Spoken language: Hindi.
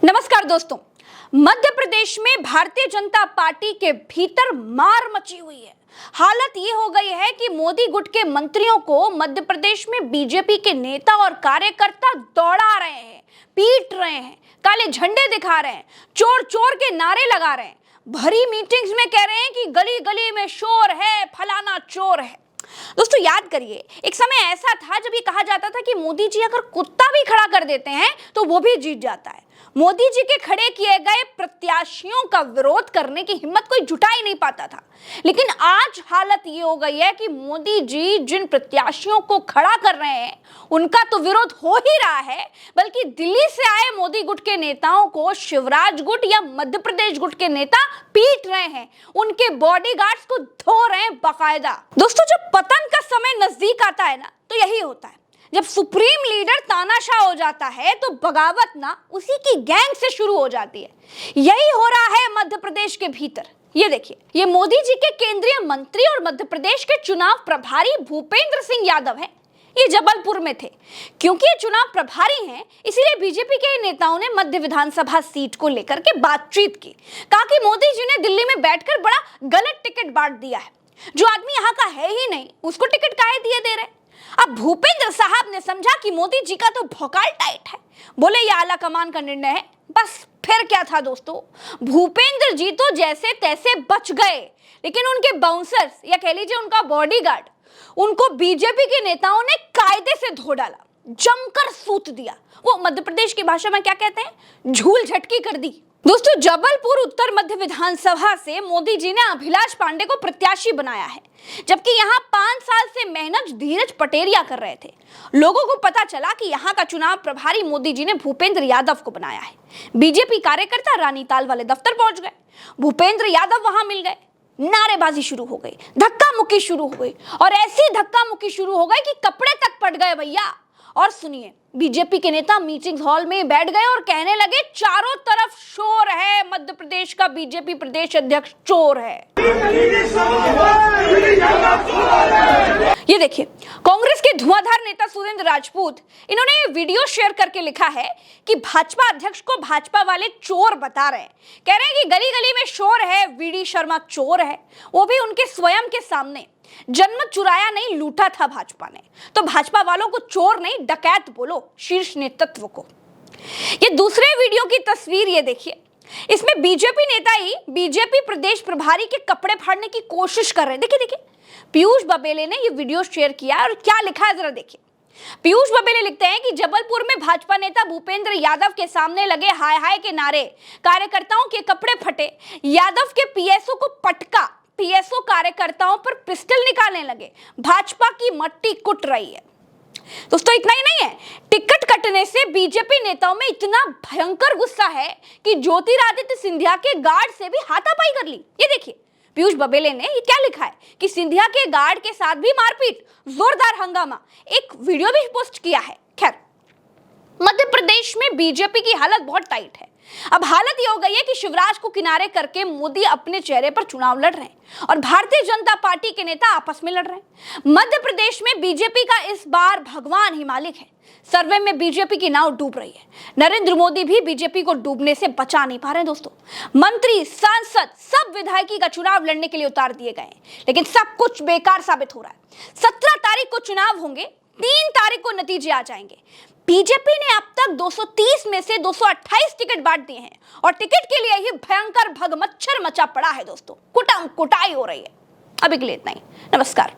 नमस्कार दोस्तों। मध्य प्रदेश में भारतीय जनता पार्टी के भीतर मार मची हुई है। हालत ये हो गई है कि मोदी गुट के मंत्रियों को मध्य प्रदेश में बीजेपी के नेता और कार्यकर्ता दौड़ा रहे हैं, पीट रहे हैं, काले झंडे दिखा रहे हैं, चोर चोर के नारे लगा रहे हैं, भरी मीटिंग्स में कह रहे हैं कि गली गली में शोर है, फलाना चोर है। दोस्तों याद करिए, एक समय ऐसा था जब ये कहा जाता था कि मोदी जी अगर कुत्ता भी खड़ा कर देते हैं तो वो भी जीत जाता है। मोदी जी के खड़े किए गए प्रत्याशियों का विरोध करने की हिम्मत कोई जुटा ही नहीं पाता था। लेकिन आज हालत ये हो गई है कि मोदी जी जिन प्रत्याशियों को खड़ा कर रहे हैं उनका तो विरोध हो ही रहा है, बल्कि दिल्ली से आए मोदी गुट के नेताओं को शिवराज गुट या मध्य प्रदेश गुट के नेता पीट रहे हैं, उनके बॉडीगार्ड्स को धो रहे हैं बाकायदा। दोस्तों जब पतन का समय नजदीक आता है ना, तो यही होता है। जब सुप्रीम लीडर तानाशाह हो जाता है तो बगावत ना उसी की गैंग से शुरू हो जाती है। यही हो रहा है मध्य प्रदेश के भीतर। ये देखिए, ये मोदी जी के केंद्रीय मंत्री और मध्य प्रदेश के चुनाव प्रभारी भूपेंद्र सिंह यादव हैं। ये जबलपुर में थे। क्योंकि ये चुनाव प्रभारी हैं, इसीलिए बीजेपी के नेताओं ने मध्य विधानसभा सीट को लेकर के बातचीत की। कहा कि मोदी जी ने दिल्ली में बैठकर बड़ा गलत टिकट बांट दिया है, जो आदमी यहाँ का है ही नहीं उसको टिकट काहे दिए दे रहे। अब भूपेंद्र साहब ने समझा कि मोदी जी का तो भौकाल टाइट है, बोले ये आला कमान का निर्णय है। बस फिर क्या था दोस्तों, भूपेंद्र जी तो जैसे तैसे बच गए, लेकिन उनके बाउंसर्स या कह लीजिए उनका बॉडीगार्ड, उनको बीजेपी के नेताओं ने कायदे से धो डाला, जमकर सूत दिया। वो मध्य प्रदेश की भाषा में क्या कहते हैं, झूल झटकी कर दी। दोस्तों जबलपुर उत्तर मध्य विधानसभा से मोदी जी ने अभिलाष पांडे को प्रत्याशी बनाया है, जबकि यहाँ 5 साल से मेहनत धीरज पटेरिया कर रहे थे। लोगों को पता चला कि यहाँ का चुनाव प्रभारी मोदी जी ने भूपेंद्र यादव को बनाया है। बीजेपी कार्यकर्ता रानीताल वाले दफ्तर पहुंच गए, भूपेंद्र यादव वहां मिल गए, नारेबाजी शुरू हो गई, धक्का मुक्की शुरू हो गई, और ऐसी धक्का मुक्की शुरू हो गई कि कपड़े तक फट गए भैया। और सुनिए, बीजेपी के नेता मीटिंग हॉल में बैठ गए और कहने लगे चारों तरफ शोर है, मध्य प्रदेश का बीजेपी प्रदेश अध्यक्ष चोर है। ये देखिए, कांग्रेस के धुआंधार नेता सुरेंद्र राजपूत, इन्होंने वीडियो शेयर करके लिखा है कि भाजपा अध्यक्ष को भाजपा वाले चोर बता रहे हैं। कह रहे हैं कि गली गली में शोर है, वीडी शर्मा चोर है, वो भी उनके स्वयं के सामने। जनमत चुराया नहीं, लूटा था भाजपा ने, तो भाजपा वालों को चोर नहीं डकैत बोलो, शीर्ष नेतृत्व को। ये दूसरे वीडियो की तस्वीर ये देखिए, इसमें बीजेपी नेता ही बीजेपी प्रदेश प्रभारी के कपड़े फाड़ने की कोशिश कर रहे हैं। देखिए देखिए, पीयूष बबेले ने ये वीडियो शेयर किया और क्या लिखा है जरा देखिए। पीयूष बबेले लिखते हैं कि जबलपुर में भाजपा नेता भूपेंद्र यादव के सामने लगे हाय हाय के नारे, कार्यकर्ताओं के कपड़े फटे, यादव के पीएसओ को पटका, पीएसओ कार्यकर्ताओं पर पिस्टल निकालने लगे, भाजपा की मट्टी कुट रही है। दोस्तों इतना ही नहीं है, टिकट कटने से बीजेपी नेताओं में इतना भयंकर गुस्सा है कि ज्योतिरादित्य सिंधिया के गार्ड से भी हाथापाई कर ली। ये देखिए, पीयूष बबेले ने ये क्या लिखा है कि सिंधिया के गार्ड के साथ भी मारपीट, जोरदार हंगामा, एक वीडियो भी पोस्ट किया है। खैर, मध्य प्रदेश में बीजेपी की हालत बहुत टाइट है। अब हालत ये हो गई है कि शिवराज को किनारे करके मोदी अपने चेहरे पर चुनाव लड़ रहे हैं और भारतीय जनता पार्टी के नेता आपस में लड़ रहे हैं। मध्य प्रदेश में बीजेपी का इस बार भगवान ही मालिक है। सर्वे में बीजेपी की नाव डूब रही है। नरेंद्र मोदी भी बीजेपी को डूबने से बचा नहीं पा रहे दोस्तों। मंत्री, सांसद, सब विधायकी का चुनाव लड़ने के लिए उतार दिए गए हैं, लेकिन सब कुछ बेकार साबित हो रहा है। 17 तारीख को चुनाव होंगे, 3 तारीख को नतीजे आ जाएंगे। बीजेपी ने अब तक 230 में से 228 टिकट बांट दिए हैं और टिकट के लिए ही भयंकर भगमच्छर मचा पड़ा है दोस्तों। कुटाई हो रही है। अभी के लिए इतना ही। नमस्कार।